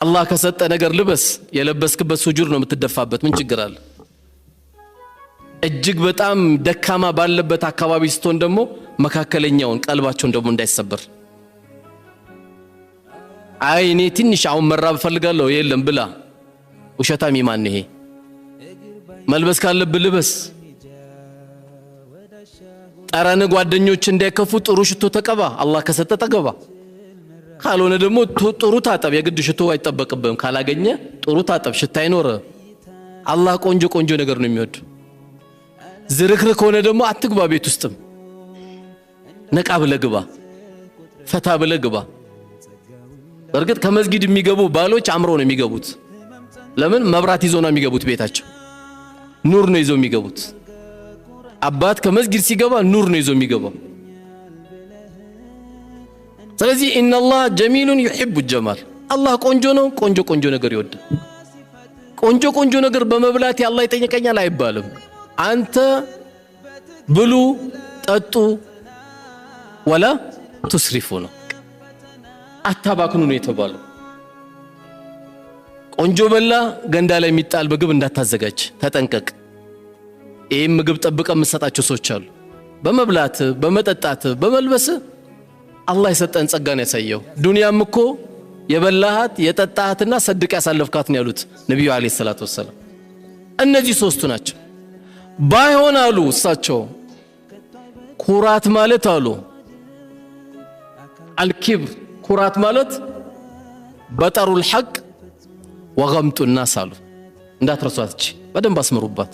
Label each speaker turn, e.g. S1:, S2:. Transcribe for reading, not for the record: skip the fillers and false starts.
S1: አላህ ከሰጠ ነገር ልበስ የለበስክበት ሱጁድ ነው የምትደፋበት ምን ችግር አለ እጅግ በጣም ደካማ ባለበት አካባቢ ስትሆን ደግሞ መካከለኛውን ቀልባቸውን ደግሞ እንዳይሰበር አይ እኔ ትንሽ አሁን መራብ ፈልጋለሁ የለም ብላ ውሸታም ይማን ይሄ መልበስ ካለብህ ልበስ ጠረን ጓደኞች እንዳይከፉ ጥሩ ሽቶ ተቀባ አላህ ከሰጠ ተቀባ ካልሆነ ደግሞ ጥሩ ታጠብ የግድ ሽቶ አይጠበቅብህም ካላገኘ ጥሩ ታጠብ ሽታ አይኖር አላህ ቆንጆ ቆንጆ ነገር ነው የሚወድ ዝርክርክ ሆነ ደግሞ አትግባ ቤት ውስጥም ነቃ ብለህ ግባ ፈታ ብለህ ግባ በርግጥ ከመስጊድ የሚገቡ ባሎች አምሮ ነው የሚገቡት ለምን መብራት ይዞ ነው የሚገቡት ቤታቸው ኑር ነው ይዞ የሚገቡት አባት ከመስጊድ ሲገባ ኑር ነው ይዞ የሚገባው ስለዚህ ኢነላህ ጀሚሉን ይحب الجمال አላህ ቆንጆ ነው ቆንጆ ነገር ይወዳል ቆንጆ ነገር በመብላት አላህ ይጠይቀኛል አይባልም አንተ ብሉ ጠጡ ወላ ትስሪፉ ነው አታባክኑ ነው የተባለው ቆንጆ በላ ገንዳ ላይ የሚጣል ምግብ እንዳታዘጋጅ ተጠንቀቅ ይሄን ምግብ ጠብቀ መስጣቸው ሰዎች አሉ በመብላት በመጠጣት በመልበስ አላህ የሰጠን ጸጋን ያሳየው ዱንያም እኮ የበላሃት የጠጣሃትና ሰድቅ ያሳለፍካት ነው ያሉት ነብዩ አለይሂ ሰላቱ ወሰለም እነዚህ ሶስቱ ናቸው ባይሆን አሉ እሳቸው ኩራት ማለት አሉ አልኪብር ኩራት ማለት በጠሩል ሐቅ ወገምጡ الناس አሉ እንዳትረሷት በደንብ አስመሩባት